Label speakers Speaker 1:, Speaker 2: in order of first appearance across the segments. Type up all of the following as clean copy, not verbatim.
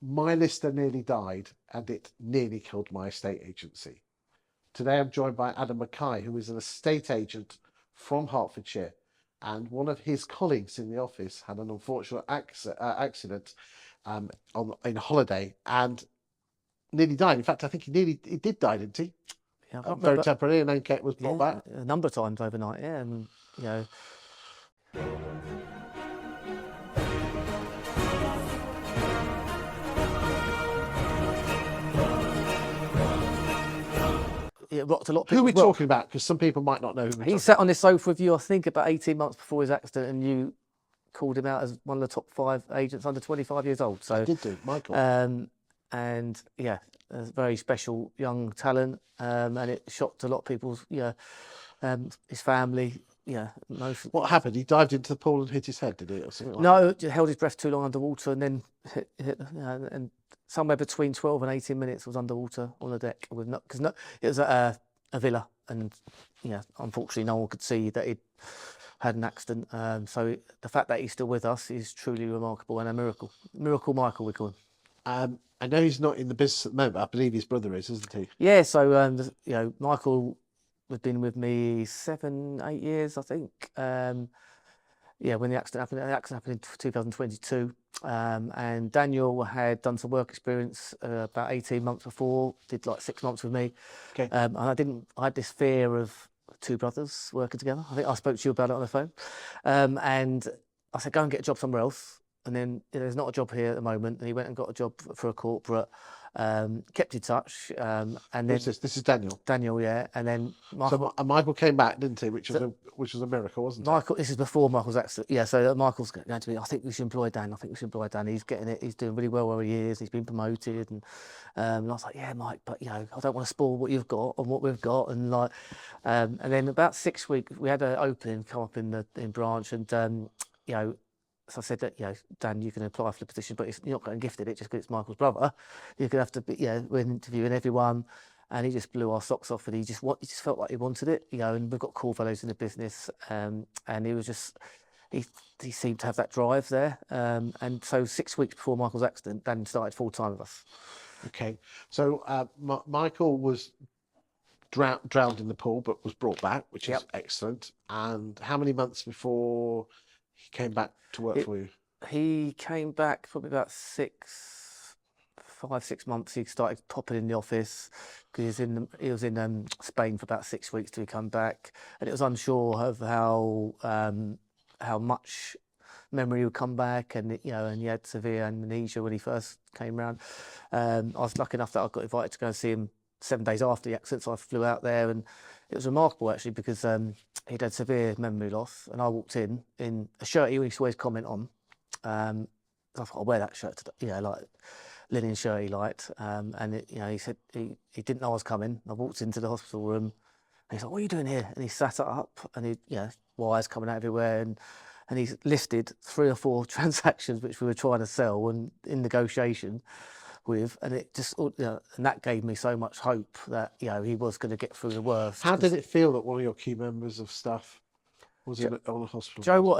Speaker 1: My lister nearly died and it nearly killed my estate agency. Today I'm joined by Adam Mackay, who is an estate agent from Hertfordshire, and one of his colleagues in the office had an unfortunate accident in holiday and nearly died. In fact, I think he did die, didn't he?
Speaker 2: Yeah, I can't
Speaker 1: Very
Speaker 2: remember.
Speaker 1: temporarily, and then Kate was brought back.
Speaker 2: A number of times overnight. Yeah, and it rocked a lot of
Speaker 1: Who are we
Speaker 2: people's world.
Speaker 1: talking about? Because some people might not know who we're
Speaker 2: He
Speaker 1: talking
Speaker 2: sat on this sofa with you, I think, about 18 months before his accident, and you called him out as one of the top 5 agents under 25 years old. So
Speaker 1: I did do, Michael.
Speaker 2: and yeah, a very special young talent, and it shocked a lot of people's, his family.
Speaker 1: What happened? He dived into the pool and hit his head, did he, or something like
Speaker 2: No, just held his breath too long underwater, and then and somewhere between 12 and 18 minutes was underwater on the deck with it was at a villa, and unfortunately no one could see that he'd had an accident. So the fact that he's still with us is truly remarkable and a miracle. Miracle Michael, we call him.
Speaker 1: I know he's not in the business at the moment, but I believe his brother is, isn't he?
Speaker 2: Yeah, so Michael has been with me 7, 8 years, I think. When the accident happened in 2022. And Daniel had done some work experience about 18 months before, did like 6 months with me.
Speaker 1: Okay.
Speaker 2: And I had this fear of 2 brothers working together. I think I spoke to you about it on the phone. And I said, go and get a job somewhere else. And then there's not a job here at the moment. And he went and got a job for a corporate, kept in touch. And then
Speaker 1: This is Daniel.
Speaker 2: Daniel, yeah. And then Michael.
Speaker 1: So Michael came back, didn't he? Which was a miracle, wasn't it?
Speaker 2: Michael, this is before Michael's accident. Yeah, so Michael's going to be, I think we should employ Dan. I think we should employ Dan. He's getting it. He's doing really well where he is. He's been promoted. And I was like, yeah, Mike, but I don't want to spoil what you've got and what we've got. And and then about 6 weeks, we had an opening come up in branch, and so I said that, Dan, you can apply for the position, but you're not getting gifted it just because it's Michael's brother. You're going to have to be, we're interviewing everyone. And he just blew our socks off, and he just felt like he wanted it, and we've got core values in the business, and he was just, he seemed to have that drive there. And so 6 weeks before Michael's accident, Dan started full time with us.
Speaker 1: Okay. So Michael was drowned in the pool, but was brought back, which is excellent. And how many months before he came back to work for you?
Speaker 2: He came back probably about 5, 6 months. He started popping in the office because he was in Spain for about 6 weeks till he come back, and it was unsure of how much memory would come back, and and he had severe amnesia when he first came round. I was lucky enough that I got invited to go and see him 7 days after the accident, so I flew out there, and it was remarkable actually because he'd had severe memory loss, and I walked in a shirt he used to always comment on. I thought, I'll wear that shirt today, like linen shirt he liked, and he said he didn't know I was coming. I walked into the hospital room, and he's like, "What are you doing here?" And he sat up, and wires coming out everywhere, and he's listed 3 or 4 transactions which we were trying to sell and in negotiation with, and it just and that gave me so much hope that he was going to get through the worst.
Speaker 1: How did it feel that one of your key members of staff was in the hospital?
Speaker 2: Joe, what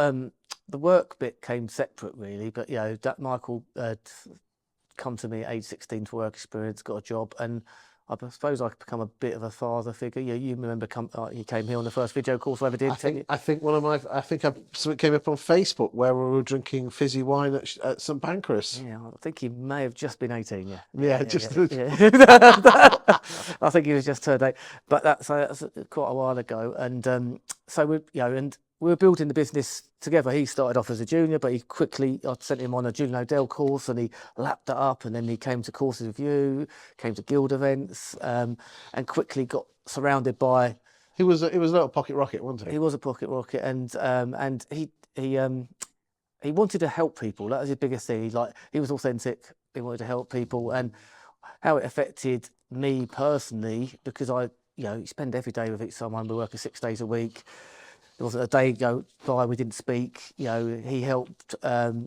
Speaker 2: the work bit came separate really, but that Michael had come to me at age 16 for work experience, got a job, and I suppose I could become a bit of a father figure. You remember you came here on the first video course I ever did.
Speaker 1: I think something came up on Facebook where we were drinking fizzy wine at St Pancras.
Speaker 2: Yeah, I think he may have just been 18. Yeah.
Speaker 1: Yeah.
Speaker 2: I think he was just turned 8, but that's quite a while ago. And so we were building the business together. He started off as a junior, but I sent him on a Julian O'Dell course, and he lapped that up, and then he came to courses with you, came to guild events, and quickly got surrounded by.
Speaker 1: He was a little pocket rocket, wasn't he?
Speaker 2: He was a pocket rocket, and he wanted to help people. That was his biggest thing. He was authentic. He wanted to help people, and how it affected me personally, because you spend every day with someone. We're working 6 days a week. There wasn't a day go by we didn't speak. He helped.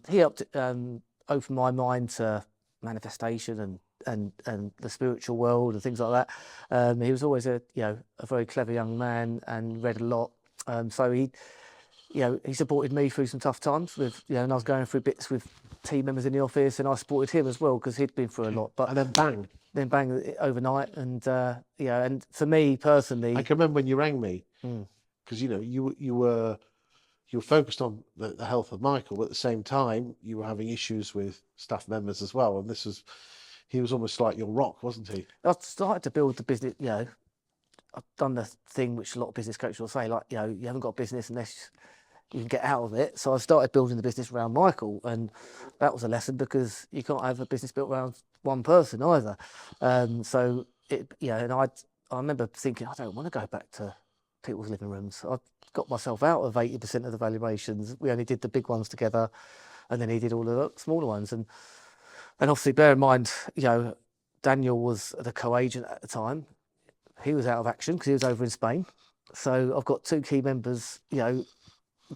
Speaker 2: He helped open my mind to manifestation and the spiritual world and things like that. He was always a very clever young man and read a lot. So you know, he supported me through some tough times with, you know, and I was going through bits with team members in the office, and I supported him as well because he'd been through a lot. But
Speaker 1: And then
Speaker 2: bang overnight, and yeah, and for me personally,
Speaker 1: I can remember when you rang me,
Speaker 2: Mm.
Speaker 1: because you know you were focused on the health of Michael, but at the same time you were having issues with staff members as well, and he was almost like your rock, wasn't he?
Speaker 2: I started to build the business. You know, I've done the thing which a lot of business coaches will say, like, you know, you haven't got a business unless you can get out of it. So I started building the business around Michael, and that was a lesson because you can't have a business built around one person either. So it, you know, and I remember thinking, I don't want to go back to people's living rooms. I got myself out of 80% of the valuations. We only did the big ones together, and then he did all the smaller ones. And obviously, bear in mind, you know, Daniel was the co-agent at the time. He was out of action because he was over in Spain. So I've got two key members, you know,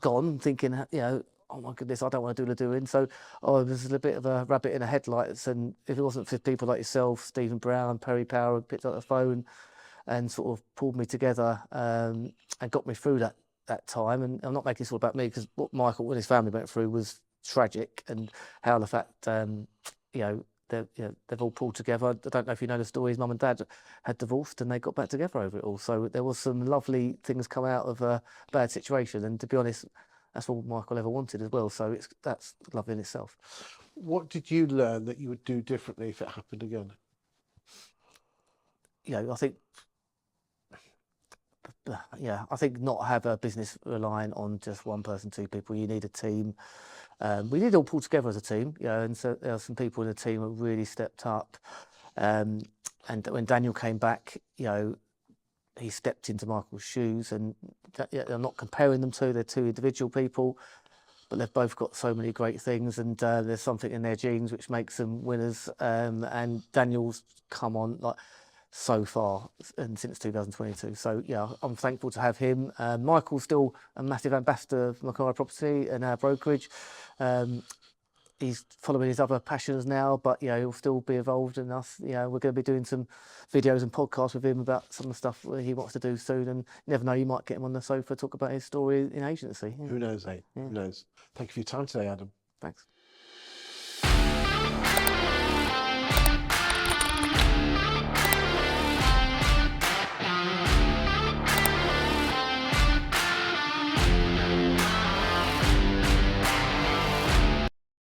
Speaker 2: gone, thinking, you know, oh my goodness, I don't want to do the doing. So I was a bit of a rabbit in the headlights. And if it wasn't for people like yourself, Stephen Brown, Perry Power, who picked up the phone and sort of pulled me together and got me through that time. And I'm not making this all about me, because what Michael and his family went through was tragic, and how the fact, you know, they've all pulled together. I don't know if you know the story. His mum and dad had divorced, and they got back together over it all. So there was some lovely things come out of a bad situation. And to be honest, that's all Michael ever wanted as well. So that's lovely in itself.
Speaker 1: What did you learn that you would do differently if it happened again?
Speaker 2: You know, I think, yeah, I think not have a business relying on just one person, two people. You need a team. We did all pull together as a team, you know, and so there are some people in the team who really stepped up. And when Daniel came back, you know, he stepped into Michael's shoes, and I'm not comparing them to, they're two individual people, but they've both got so many great things, and there's something in their genes which makes them winners. And Daniel's come on like so far, and since 2022. So yeah, I'm thankful to have him. Michael's still a massive ambassador of Mackay Property and our brokerage. He's following his other passions now, but you know, he'll still be involved in us. You know, we're going to be doing some videos and podcasts with him about some of the stuff that he wants to do soon. And you never know, you might get him on the sofa, talk about his story in agency. Yeah.
Speaker 1: Who knows, eh?
Speaker 2: Yeah.
Speaker 1: Who knows? Thank you for your time today, Adam.
Speaker 2: Thanks.